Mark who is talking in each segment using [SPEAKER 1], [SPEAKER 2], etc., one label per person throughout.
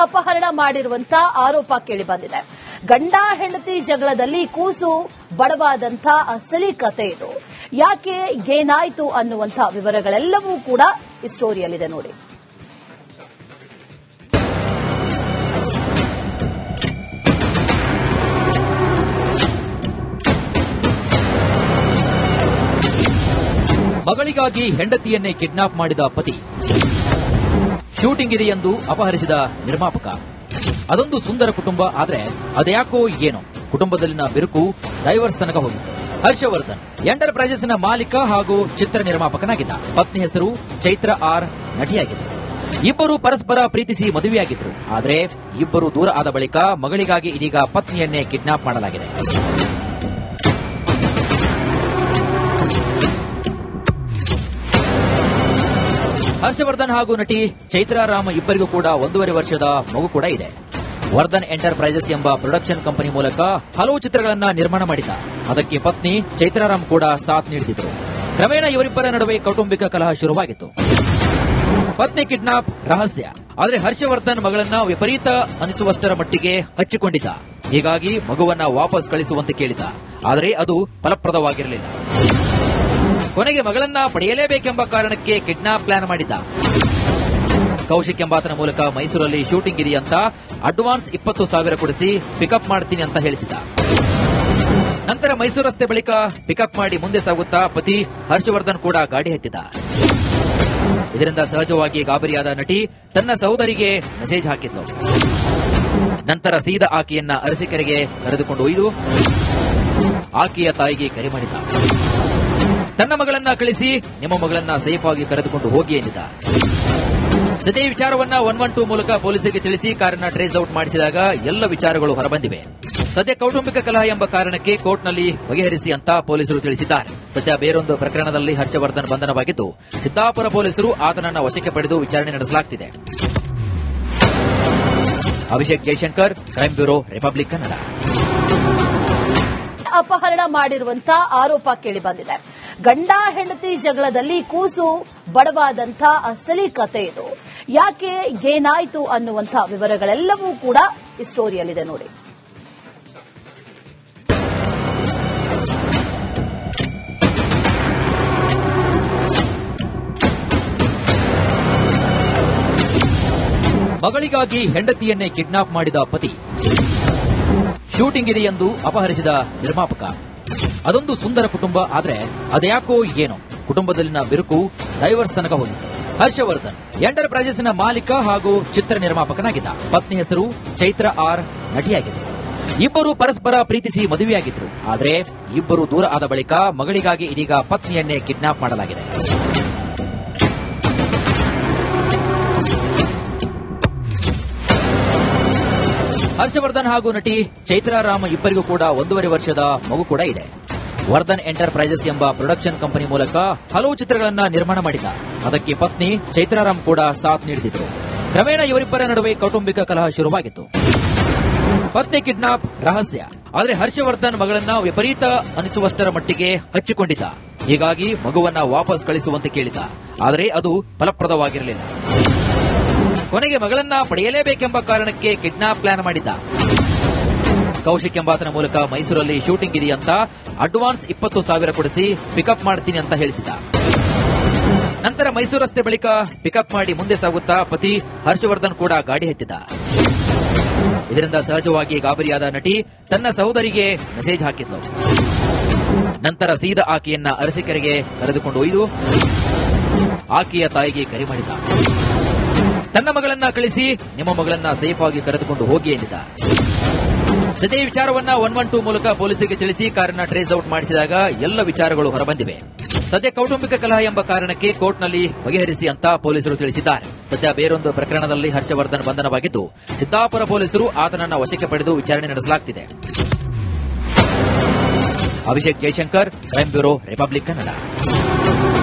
[SPEAKER 1] ಅಪಹರಣ ಮಾಡಿರುವಂತ ಆರೋಪ ಕೇಳಿಬಂದಿದೆ. ಗಂಡ ಹೆಂಡತಿ ಜಗಳದಲ್ಲಿ ಕೂಸು ಬಡವಾದಂಥ ಅಸಲಿ ಕತೆ ಇದು. ಯಾಕೆ, ಏನಾಯ್ತು ಅನ್ನುವಂಥ ವಿವರಗಳೆಲ್ಲವೂ ಕೂಡ ಈ ಸ್ಟೋರಿಯಲ್ಲಿದೆ ನೋಡಿ.
[SPEAKER 2] ಮಗಳಿಗಾಗಿ ಹೆಂಡತಿಯನ್ನೇ ಕಿಡ್ನಾಪ್ ಮಾಡಿದ ಪತಿ, ಶೂಟಿಂಗ್ ಇದೆ ಎಂದು ಅಪಹರಿಸಿದ ನಿರ್ಮಾಪಕ. ಅದೊಂದು ಸುಂದರ ಕುಟುಂಬ, ಆದ್ರೆ ಅದ್ಯಾಕೋ ಏನೋ ಕುಟುಂಬದಲ್ಲಿನ ಬಿರುಕು ಡೈವರ್ಸ್ ತನಕ ಹೋಗಿತ್ತು. ಹರ್ಷವರ್ಧನ್ ಎಂಟರ್ಪ್ರೈಸಸ್ನ ಮಾಲೀಕ ಹಾಗೂ ಚಿತ್ರ ನಿರ್ಮಾಪಕನಾಗಿದ್ದ. ಪತ್ನಿ ಹೆಸರು ಚೈತ್ರ ಆರ್, ನಟಿಯಾಗಿದ್ದರು. ಇಬ್ಬರು ಪರಸ್ಪರ ಪ್ರೀತಿಸಿ ಮದುವೆಯಾಗಿದ್ರು. ಆದರೆ ಇಬ್ಬರು ದೂರ ಆದ ಬಳಿಕ ಮಗಳಿಗಾಗಿ ಇದೀಗ ಪತ್ನಿಯನ್ನೇ ಕಿಡ್ನಾಪ್ ಮಾಡಲಾಗಿದೆ. ಹರ್ಷವರ್ಧನ್ ಹಾಗೂ ನಟಿ ಚೈತ್ರಾರಾಮ್ ಇಬ್ಬರಿಗೂ ಕೂಡ 1.5 ವರ್ಷದ ಮಗು ಕೂಡ ಇದೆ. ವರ್ಧನ್ ಎಂಟರ್ಪ್ರೈಸಸ್ ಎಂಬ ಪ್ರೊಡಕ್ಷನ್ ಕಂಪನಿ ಮೂಲಕ ಹಲವು ಚಿತ್ರಗಳನ್ನ ನಿರ್ಮಾಣ ಮಾಡಿದ್ದ. ಅದಕ್ಕೆ ಪತ್ನಿ ಚೈತ್ರಾರಾಮ್ ಕೂಡ ಸಾಥ್ ನೀಡಿದ್ರು. ಕ್ರಮೇಣ ಇವರಿಬ್ಬರ ನಡುವೆ ಕೌಟುಂಬಿಕ ಕಲಹ ಶುರುವಾಗಿತ್ತು. ಪತ್ನಿ ಕಿಡ್ನಾಪ್ ರಹಸ್ಯ. ಆದರೆ ಹರ್ಷವರ್ಧನ್ ಮಗಳನ್ನ ವಿಪರೀತ ಅನಿಸುವಷ್ಟರ ಮಟ್ಟಿಗೆ ಹಚ್ಚಿಕೊಂಡಿದ್ದ. ಹೀಗಾಗಿ ಮಗುವನ್ನ ವಾಪಸ್ ಕಳಿಸುವಂತೆ ಕೇಳಿದ. ಆದರೆ ಅದು ಫಲಪ್ರದವಾಗಿರಲಿಲ್ಲ. ಕೊನೆಗೆ ಮಗಳನ್ನ ಪಡೆಯಲೇಬೇಕೆಂಬ ಕಾರಣಕ್ಕೆ ಕಿಡ್ನಾಪ್ ಪ್ಲಾನ್ ಮಾಡಿದ್ದ. ಕೌಶಿಕ್ ಎಂಬಾತನ ಮೂಲಕ ಮೈಸೂರಲ್ಲಿ ಶೂಟಿಂಗ್ ಇದೆಯಂತ ಅಡ್ವಾನ್ಸ್ 20,000 ಕೊಡಿಸಿ ಪಿಕಪ್ ಮಾಡ್ತೀನಿ ಅಂತ ಹೇಳಿಸಿದ. ನಂತರ ಮೈಸೂರು ರಸ್ತೆ ಬಳಿಕ ಪಿಕಪ್ ಮಾಡಿ ಮುಂದೆ ಸಾಗುತ್ತಾ ಪತಿ ಹರ್ಷವರ್ಧನ್ ಕೂಡ ಗಾಡಿ ಹತ್ತಿದ. ಇದರಿಂದ ಸಹಜವಾಗಿ ಗಾಬರಿಯಾದ ನಟಿ ತನ್ನ ಸಹೋದರಿಗೆ ಮೆಸೇಜ್ ಹಾಕಿದ್ಲು. ನಂತರ ಸೀದಾ ಆಕೆಯನ್ನ ಅರಸೀಕೆರೆಗೆ ಕರೆದುಕೊಂಡು ಒಯ್ದು ಆಕೆಯ ತಾಯಿಗೆ ಕರೆ ಮಾಡಿದ. ತನ್ನ ಮಗಳನ್ನ ಕಳಿಸಿ ನಿಮ್ಮ ಮಗಳನ್ನ ಸೇಫ್ ಆಗಿ ಕರೆದುಕೊಂಡು ಹೋಗಿ ಎಂದಿದ್ದ. ಸದ್ಯ ಈ ವಿಚಾರವನ್ನ 112 ಮೂಲಕ ಪೊಲೀಸರಿಗೆ ತಿಳಿಸಿ ಕಾರನ್ನ ಟ್ರೇಸ್ ಔಟ್ ಮಾಡಿಸಿದಾಗ ಎಲ್ಲ ವಿಚಾರಗಳು ಹೊರಬಂದಿವೆ. ಸದ್ಯ ಕೌಟುಂಬಿಕ ಕಲಹ ಎಂಬ ಕಾರಣಕ್ಕೆ ಕೋರ್ಟ್ನಲ್ಲಿ ಬಗೆಹರಿಸಿ ಅಂತ ಪೊಲೀಸರು ತಿಳಿಸಿದ್ದಾರೆ. ಸದ್ಯ ಬೇರೊಂದು ಪ್ರಕರಣದಲ್ಲಿ ಹರ್ಷವರ್ಧನ್ ಬಂಧನವಾಗಿದ್ದು ಸಿದ್ದಾಪುರ ಪೊಲೀಸರು ಆತನನ್ನ ವಶಕ್ಕೆ ಪಡೆದು ವಿಚಾರಣೆ ನಡೆಸಲಾಗುತ್ತಿದೆ. Abhishek Jaishankar, crime bureau, republic Kannada.
[SPEAKER 1] ಅಪಹರಣ ಮಾಡಿರುವಂತ ಆರೋಪ ಕೇಳಿಬಂದಿದೆ. ಗಂಡ ಹೆಂಡತಿ ಜಗಳದಲ್ಲಿ ಕೂಸು ಬಡವಾದಂಥ ಅಸಲಿ ಕತೆ ಇದು. ಯಾಕೆ, ಏನಾಯ್ತು ಅನ್ನುವಂಥ ವಿವರಗಳೆಲ್ಲವೂ ಕೂಡ ಈ ಸ್ಟೋರಿಯಲ್ಲಿದೆ ನೋಡಿ.
[SPEAKER 2] ಮಗಳಿಗಾಗಿ ಹೆಂಡತಿಯನ್ನೇ ಕಿಡ್ನಾಪ್ ಮಾಡಿದ ಪತಿ, ಶೂಟಿಂಗ್ ಇದೆ ಎಂದು ಅಪಹರಿಸಿದ ನಿರ್ಮಾಪಕ. ಅದೊಂದು ಸುಂದರ ಕುಟುಂಬ, ಆದ್ರೆ ಅದ್ಯಾಕೋ ಏನೋ ಕುಟುಂಬದಲ್ಲಿನ ಬಿರುಕು ಡೈವರ್ಸ್ ತನಕ ಹೋಗಿತ್ತು. ಹರ್ಷವರ್ಧನ್ ಎಂಟರ್ಪ್ರೈಸಸ್ನ ಮಾಲೀಕ ಹಾಗೂ ಚಿತ್ರ ನಿರ್ಮಾಪಕನಾಗಿದ್ದ. ಪತ್ನಿ ಹೆಸರು ಚೈತ್ರ ಆರ್, ನಟಿಯಾಗಿದ್ದರು. ಇಬ್ಬರು ಪರಸ್ಪರ ಪ್ರೀತಿಸಿ ಮದುವೆಯಾಗಿದ್ರು. ಆದರೆ ಇಬ್ಬರು ದೂರ ಆದ ಬಳಿಕ ಮಗಳಿಗಾಗಿ ಇದೀಗ ಪತ್ನಿಯನ್ನೇ ಕಿಡ್ನಾಪ್ ಮಾಡಲಾಗಿದೆ. ಹರ್ಷವರ್ಧನ್ ಹಾಗೂ ನಟಿ ಚೈತ್ರಾರಾಮ್ ಇಬ್ಬರಿಗೂ ಕೂಡ 1.5 ವರ್ಷದ ಮಗು ಕೂಡ ಇದೆ. ವರ್ಧನ್ ಎಂಟರ್ಪ್ರೈಸಸ್ ಎಂಬ ಪ್ರೊಡಕ್ಷನ್ ಕಂಪನಿ ಮೂಲಕ ಹಲವು ಚಿತ್ರಗಳನ್ನ ನಿರ್ಮಾಣ ಮಾಡಿದ್ದ. ಅದಕ್ಕೆ ಪತ್ನಿ ಚೈತ್ರಾರಾಮ್ ಕೂಡ ಸಾಥ್ ನೀಡಿದ್ರು. ಕ್ರಮೇಣ ಇವರಿಬ್ಬರ ನಡುವೆ ಕೌಟುಂಬಿಕ ಕಲಹ ಶುರುವಾಗಿತ್ತು. ಪತ್ನಿ ಕಿಡ್ನಾಪ್ ರಹಸ್ಯ. ಆದರೆ ಹರ್ಷವರ್ಧನ್ ಮಗಳನ್ನ ವಿಪರೀತ ಅನಿಸುವಷ್ಟರ ಮಟ್ಟಿಗೆ ಹಚ್ಚಿಕೊಂಡಿದ್ದ. ಹೀಗಾಗಿ ಮಗುವನ್ನ ವಾಪಸ್ ಕಳಿಸುವಂತೆ ಕೇಳಿದ. ಆದರೆ ಅದು ಫಲಪ್ರದವಾಗಿರಲಿಲ್ಲ. ಕೊನೆಗೆ ಮಗಳನ್ನ ಪಡೆಯಲೇಬೇಕೆಂಬ ಕಾರಣಕ್ಕೆ ಕಿಡ್ನಾಪ್ ಪ್ಲಾನ್ ಮಾಡಿದ್ದ. ಕೌಶಿಕ್ ಎಂಬಾತನ ಮೂಲಕ ಮೈಸೂರಲ್ಲಿ ಶೂಟಿಂಗ್ ಇದೆಯಂತ ಅಡ್ವಾನ್ಸ್ 20,000 ಕೊಡಿಸಿ ಪಿಕಪ್ ಮಾಡ್ತೀನಿ ಅಂತ ಹೇಳಿಸಿದ. ನಂತರ ಮೈಸೂರು ರಸ್ತೆ ಬಳಿಕ ಪಿಕಪ್ ಮಾಡಿ ಮುಂದೆ ಸಾಗುತ್ತಾ ಪತಿ ಹರ್ಷವರ್ಧನ್ ಕೂಡ ಗಾಡಿ ಹತ್ತಿದ. ಇದರಿಂದ ಸಹಜವಾಗಿ ಗಾಬರಿಯಾದ ನಟಿ ತನ್ನ ಸಹೋದರಿಗೆ ಮೆಸೇಜ್ ಹಾಕಿದ್ಲು. ನಂತರ ಸೀದಾ ಆಕೆಯನ್ನ ಅರಸೀಕೆರೆಗೆ ಕರೆದುಕೊಂಡು ಒಯ್ದು ಆಕೆಯ ತಾಯಿಗೆ ಕರೆ ಮಾಡಿದ. ತನ್ನ ಮಗಳನ್ನ ಕಳಿಸಿ ನಿಮ್ಮ ಮಗಳನ್ನ ಸೇಫ್ ಆಗಿ ಕರೆದುಕೊಂಡು ಹೋಗಿ ಎಂದಿದ್ದ. ಸದ್ಯ ಈ ವಿಚಾರವನ್ನ 112 ಮೂಲಕ ಪೊಲೀಸರಿಗೆ ತಿಳಿಸಿ ಕಾರನ್ನ ಟ್ರೇಸ್ ಔಟ್ ಮಾಡಿಸಿದಾಗ ಎಲ್ಲ ವಿಚಾರಗಳು ಹೊರಬಂದಿವೆ. ಸದ್ಯ ಕೌಟುಂಬಿಕ ಕಲಹ ಎಂಬ ಕಾರಣಕ್ಕೆ ಕೋರ್ಟ್ನಲ್ಲಿ ಬಗೆಹರಿಸಿ ಅಂತ ಪೊಲೀಸರು ತಿಳಿಸಿದ್ದಾರೆ. ಸದ್ಯ ಬೇರೊಂದು ಪ್ರಕರಣದಲ್ಲಿ ಹರ್ಷವರ್ಧನ್ ಬಂಧನವಾಗಿದ್ದು ಸಿದ್ದಾಪುರ ಪೊಲೀಸರು ಆತನನ್ನ ವಶಕ್ಕೆ ಪಡೆದು ವಿಚಾರಣೆ ನಡೆಸಲಾಗುತ್ತಿದೆ. Abhishek Jaishankar, crime bureau, republic Kannada.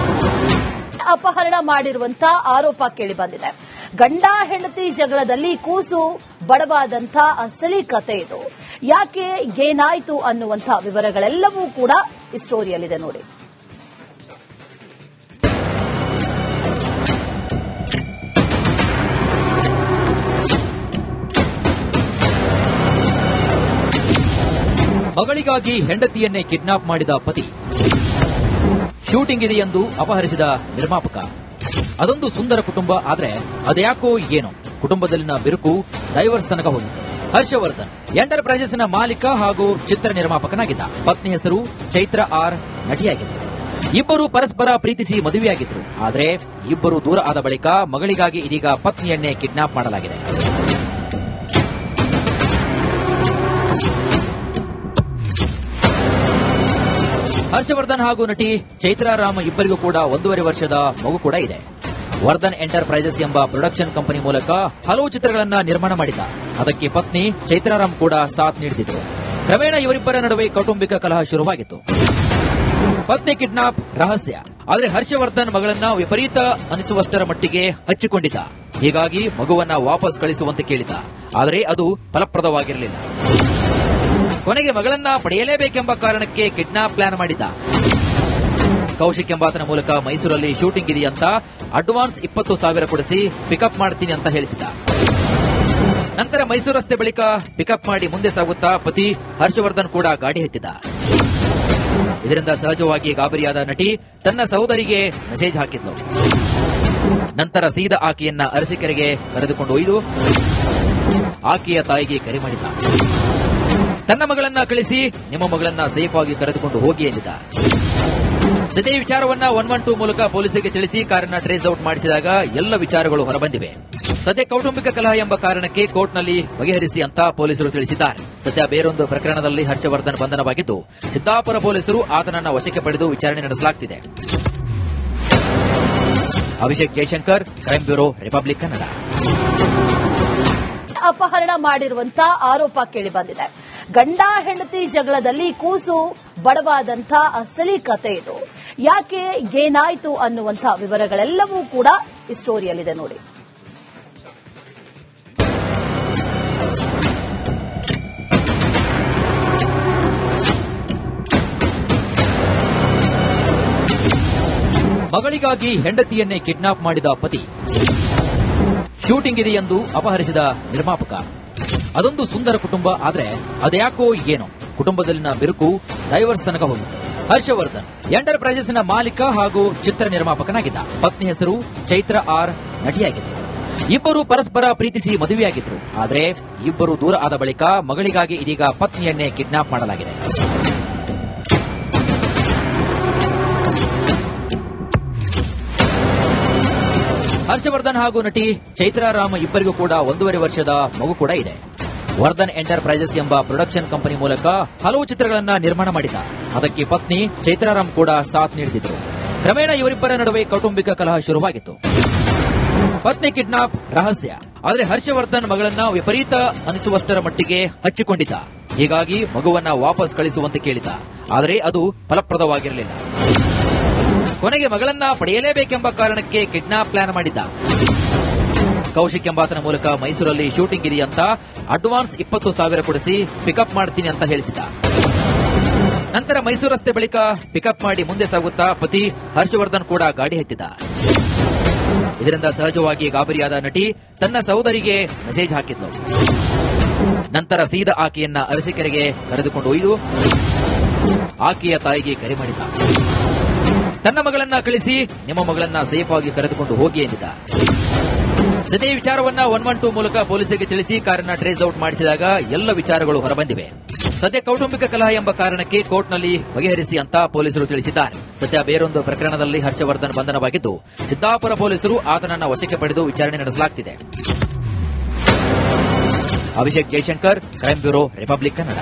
[SPEAKER 1] ಅಪಹರಣ ಮಾಡಿರುವಂತ ಆರೋಪ ಕೇಳಿಬಂದಿದೆ. ಗಂಡ ಹೆಂಡತಿ ಜಗಳದಲ್ಲಿ ಕೂಸು ಬಡವಾದಂಥ ಅಸಲಿ ಕತೆ ಇದು. ಯಾಕೆ, ಏನಾಯ್ತು ಅನ್ನುವಂಥ ವಿವರಗಳೆಲ್ಲವೂ ಕೂಡ ಈ ಸ್ಟೋರಿಯಲ್ಲಿದೆ ನೋಡಿ.
[SPEAKER 2] ಮಗಳಿಗಾಗಿ ಹೆಂಡತಿಯನ್ನೇ ಕಿಡ್ನಾಪ್ ಮಾಡಿದ ಪತಿ, ಶೂಟಿಂಗ್ ಇದೆ ಎಂದು ಅಪಹರಿಸಿದ ನಿರ್ಮಾಪಕ. ಅದೊಂದು ಸುಂದರ ಕುಟುಂಬ, ಆದ್ರೆ ಅದ್ಯಾಕೋ ಏನೋ ಕುಟುಂಬದಲ್ಲಿನ ಬಿರುಕು ಡೈವರ್ಸ್ ತನಕ ಹೋಗಿತ್ತು. ಹರ್ಷವರ್ಧನ್ ಎಂಟರ್ಪ್ರೈಸಸ್ನ ಮಾಲೀಕ ಹಾಗೂ ಚಿತ್ರ ನಿರ್ಮಾಪಕನಾಗಿದ್ದ. ಪತ್ನಿ ಹೆಸರು ಚೈತ್ರ ಆರ್, ನಟಿಯಾಗಿದ್ದರು. ಇಬ್ಬರು ಪರಸ್ಪರ ಪ್ರೀತಿಸಿ ಮದುವೆಯಾಗಿದ್ರು. ಆದರೆ ಇಬ್ಬರು ದೂರ ಆದ ಬಳಿಕ ಮಗಳಿಗಾಗಿ ಇದೀಗ ಪತ್ನಿಯನ್ನೇ ಕಿಡ್ನಾಪ್ ಮಾಡಲಾಗಿದೆ. ಹರ್ಷವರ್ಧನ್ ಹಾಗೂ ನಟಿ ಚೈತ್ರಾ ರಾಮ್ ಇಬ್ಬರಿಗೂ ಕೂಡ 1.5 ವರ್ಷದ ಮಗು ಕೂಡ ಇದೆ. ವರ್ಧನ್ ಎಂಟರ್ಪ್ರೈಸಸ್ ಎಂಬ ಪ್ರೊಡಕ್ಷನ್ ಕಂಪನಿ ಮೂಲಕ ಹಲವು ಚಿತ್ರಗಳನ್ನ ನಿರ್ಮಾಣ ಮಾಡಿದ್ದ. ಅದಕ್ಕೆ ಪತ್ನಿ ಚೈತ್ರಾ ರಾಮ್ ಕೂಡ ಸಾಥ್ ನೀಡುತ್ತಿದ್ದರು. ಕ್ರಮೇಣ ಇವರಿಬ್ಬರ ನಡುವೆ ಕೌಟುಂಬಿಕ ಕಲಹ ಶುರುವಾಗಿತ್ತು. ಪತ್ನಿ ಕಿಡ್ನಾಪ್ ರಹಸ್ಯ. ಆದರೆ ಹರ್ಷವರ್ಧನ್ ಮಗಳನ್ನ ವಿಪರೀತ ಅನಿಸುವಷ್ಟರ ಮಟ್ಟಿಗೆ ಹಚ್ಚಿಕೊಂಡಿದ್ದ. ಹೀಗಾಗಿ ಮಗುವನ್ನ ವಾಪಸ್ ಕಳಿಸುವಂತೆ ಕೇಳಿದ. ಆದರೆ ಅದು ಫಲಪ್ರದವಾಗಿರಲಿಲ್ಲ. ಕೊನೆಗೆ ಮಗಳನ್ನ ಪಡೆಯಲೇಬೇಕೆಂಬ ಕಾರಣಕ್ಕೆ ಕಿಡ್ನಾಪ್ ಪ್ಲಾನ್ ಮಾಡಿದ್ದ. ಕೌಶಿಕ್ ಎಂಬಾತನ ಮೂಲಕ ಮೈಸೂರಲ್ಲಿ ಶೂಟಿಂಗ್ ಇದೆಯಂತ ಅಡ್ವಾನ್ಸ್ 20,000 ಕೊಡಿಸಿ ಪಿಕಪ್ ಮಾಡ್ತೀನಿ ಅಂತ ಹೇಳಿಸಿದ. ನಂತರ ಮೈಸೂರು ರಸ್ತೆ ಬಳಿಕ ಪಿಕಪ್ ಮಾಡಿ ಮುಂದೆ ಸಾಗುತ್ತಾ ಪತಿ ಹರ್ಷವರ್ಧನ್ ಕೂಡ ಗಾಡಿ ಹತ್ತಿದ. ಇದರಿಂದ ಸಹಜವಾಗಿ ಗಾಬರಿಯಾದ ನಟಿ ತನ್ನ ಸಹೋದರಿಗೆ ಮೆಸೇಜ್ ಹಾಕಿದ್ಲು. ನಂತರ ಸೀದಾ ಆಕೆಯನ್ನ ಅರಸೀಕೆರೆಗೆ ಕರೆದುಕೊಂಡು ಒಯ್ದು ಆಕೆಯ ತಾಯಿಗೆ ಕರೆ ಮಾಡಿದ್ದ. ತನ್ನ ಮಗಳನ್ನ ಕಳಿಸಿ ನಿಮ್ಮ ಮಗಳನ್ನ ಸೇಫ್ ಆಗಿ ಕರೆದುಕೊಂಡು ಹೋಗಿ ಎಂದಿದ್ದ. ಸದ್ಯ ವಿಚಾರವನ್ನ 112 ಮೂಲಕ ಪೊಲೀಸರಿಗೆ ತಿಳಿಸಿ ಕಾರನ್ನ ಟ್ರೇಸ್ ಔಟ್ ಮಾಡಿಸಿದಾಗ ಎಲ್ಲ ವಿಚಾರಗಳು ಹೊರಬಂದಿವೆ. ಸದ್ಯ ಕೌಟುಂಬಿಕ ಕಲಹ ಎಂಬ ಕಾರಣಕ್ಕೆ ಕೋರ್ಟ್ನಲ್ಲಿ ಬಗೆಹರಿಸಿ ಅಂತ ಪೊಲೀಸರು ತಿಳಿಸಿದ್ದಾರೆ. ಸದ್ಯ ಬೇರೊಂದು ಪ್ರಕರಣದಲ್ಲಿ ಹರ್ಷವರ್ಧನ್ ಬಂಧನವಾಗಿದ್ದು ಸಿದ್ದಾಪುರ ಪೊಲೀಸರು ಆತನನ್ನ ವಶಕ್ಕೆ ಪಡೆದು ವಿಚಾರಣೆ ನಡೆಸಲಾಗುತ್ತಿದೆ. Abhishek Jaishankar, crime bureau, republic Kannada.
[SPEAKER 1] ಅಪಹರಣ ಮಾಡಿರುವಂತ ಆರೋಪ ಕೇಳಿಬಂದಿದೆ. ಗಂಡ ಹೆಂಡತಿ ಜಗಳದಲ್ಲಿ ಕೂಸು ಬಡವಾದಂಥ ಅಸಲಿ ಕತೆ ಇದು. ಯಾಕೆ, ಏನಾಯ್ತು ಅನ್ನುವಂಥ ವಿವರಗಳೆಲ್ಲವೂ ಕೂಡ ಈ ಸ್ಟೋರಿಯಲ್ಲಿದೆ ನೋಡಿ.
[SPEAKER 2] ಮಗಳಿಗಾಗಿ ಹೆಂಡತಿಯನ್ನೇ ಕಿಡ್ನಾಪ್ ಮಾಡಿದ ಪತಿ, ಶೂಟಿಂಗ್ ಇದೆ ಎಂದು ಅಪಹರಿಸಿದ ನಿರ್ಮಾಪಕ. ಅದೊಂದು ಸುಂದರ ಕುಟುಂಬ, ಆದ್ರೆ ಅದ್ಯಾಕೋ ಏನೋ ಕುಟುಂಬದಲ್ಲಿನ ಬಿರುಕು ಡೈವರ್ಸ್ ತನಕ ಹೋಗಿತ್ತು. ಹರ್ಷವರ್ಧನ್ ಎಂಟರ್ಪ್ರೈಸಸ್ನ ಮಾಲೀಕ ಹಾಗೂ ಚಿತ್ರ ನಿರ್ಮಾಪಕನಾಗಿದ್ದ. ಪತ್ನಿ ಹೆಸರು ಚೈತ್ರ ಆರ್, ನಟಿಯಾಗಿದ್ದರು. ಇಬ್ಬರು ಪರಸ್ಪರ ಪ್ರೀತಿಸಿ ಮದುವೆಯಾಗಿದ್ರು. ಆದರೆ ಇಬ್ಬರು ದೂರ ಆದ ಬಳಿಕ ಮಗಳಿಗಾಗಿ ಇದೀಗ ಪತ್ನಿಯನ್ನೇ ಕಿಡ್ನಾಪ್ ಮಾಡಲಾಗಿದೆ. ಹರ್ಷವರ್ಧನ್ ಹಾಗೂ ನಟಿ ಚೈತ್ರಾ ರಾಮ್ ಇಬ್ಬರಿಗೂ ಕೂಡ 1.5 ವರ್ಷದ ಮಗು ಕೂಡ ಇದೆ. ವರ್ಧನ್ ಎಂಟರ್ಪ್ರೈಸಸ್ ಎಂಬ ಪ್ರೊಡಕ್ಷನ್ ಕಂಪನಿ ಮೂಲಕ ಹಲವು ಚಿತ್ರಗಳನ್ನ ನಿರ್ಮಾಣ ಮಾಡಿದ್ದ. ಅದಕ್ಕೆ ಪತ್ನಿ ಚೈತ್ರಾ ರಾಮ್ ಕೂಡ ಸಾಥ್ ನೀಡುತ್ತಿದ್ದರು. ಕ್ರಮೇಣ ಇವರಿಬ್ಬರ ನಡುವೆ ಕೌಟುಂಬಿಕ ಕಲಹ ಶುರುವಾಗಿತ್ತು. ಪತ್ನಿ ಕಿಡ್ನಾಪ್ ರಹಸ್ಯ. ಆದರೆ ಹರ್ಷವರ್ಧನ್ ಮಗಳನ್ನ ವಿಪರೀತ ಅನಿಸುವಷ್ಟರ ಮಟ್ಟಿಗೆ ಹಚ್ಚಿಕೊಂಡಿದ್ದ. ಹೀಗಾಗಿ ಮಗುವನ್ನ ವಾಪಸ್ ಕಳಿಸುವಂತೆ ಕೇಳಿದ. ಆದರೆ ಅದು ಫಲಪ್ರದವಾಗಿರಲಿಲ್ಲ. ಕೊನೆಗೆ ಮಗಳನ್ನ ಪಡೆಯಲೇಬೇಕೆಂಬ ಕಾರಣಕ್ಕೆ ಕಿಡ್ನಾಪ್ ಪ್ಲಾನ್ ಮಾಡಿದ್ದ. ಕೌಶಿಕ್ ಎಂಬಾತನ ಮೂಲಕ ಮೈಸೂರಲ್ಲಿ ಶೂಟಿಂಗ್ ಇದೆಯಂತ ಅಡ್ವಾನ್ಸ್ 20,000 ಕೊಡಿಸಿ ಪಿಕಪ್ ಮಾಡ್ತೀನಿ ಅಂತ ಹೇಳಿಸಿದ. ನಂತರ ಮೈಸೂರು ರಸ್ತೆ ಬಳಿಕ ಪಿಕಪ್ ಮಾಡಿ ಮುಂದೆ ಸಾಗುತ್ತಾ ಪತಿ ಹರ್ಷವರ್ಧನ್ ಕೂಡ ಗಾಡಿ ಹತ್ತಿದ. ಇದರಿಂದ ಸಹಜವಾಗಿ ಗಾಬರಿಯಾದ ನಟಿ ತನ್ನ ಸಹೋದರಿಗೆ ಮೆಸೇಜ್ ಹಾಕಿದ್ಲು. ನಂತರ ಸೀದಾ ಆಕೆಯನ್ನ ಅರಸೀಕೆರೆಗೆ ಕರೆದುಕೊಂಡು ಒಯ್ದು ಆಕೆಯ ತಾಯಿಗೆ ಕರೆ ಮಾಡಿದ್ದ. ತನ್ನ ಮಗಳನ್ನ ಕಳಿಸಿ ನಿಮ್ಮ ಮಗಳನ್ನ ಸೇಫ್ ಆಗಿ ಕರೆದುಕೊಂಡು ಹೋಗಿ ಎಂದಿದ್ದ. ಸದ್ಯ ವಿಚಾರವನ್ನ 112 ಮೂಲಕ ಪೊಲೀಸರಿಗೆ ತಿಳಿಸಿ ಕಾರನ್ನ ಟ್ರೇಸ್ ಔಟ್ ಮಾಡಿಸಿದಾಗ ಎಲ್ಲ ವಿಚಾರಗಳು ಹೊರಬಂದಿವೆ. ಸದ್ಯ ಕೌಟುಂಬಿಕ ಕಲಹ ಎಂಬ ಕಾರಣಕ್ಕೆ ಕೋರ್ಟ್ನಲ್ಲಿ ಬಗೆಹರಿಸಿ ಅಂತ ಪೊಲೀಸರು ತಿಳಿಸಿದ್ದಾರೆ. ಸದ್ಯ ಬೇರೊಂದು ಪ್ರಕರಣದಲ್ಲಿ ಹರ್ಷವರ್ಧನ್ ಬಂಧನವಾಗಿದ್ದು ಸಿದ್ದಾಪುರ ಪೊಲೀಸರು ಆತನನ್ನ ವಶಕ್ಕೆ ಪಡೆದು ವಿಚಾರಣೆ ನಡೆಸಲಾಗುತ್ತಿದೆ. Abhishek Jaishankar, crime bureau, republic Kannada.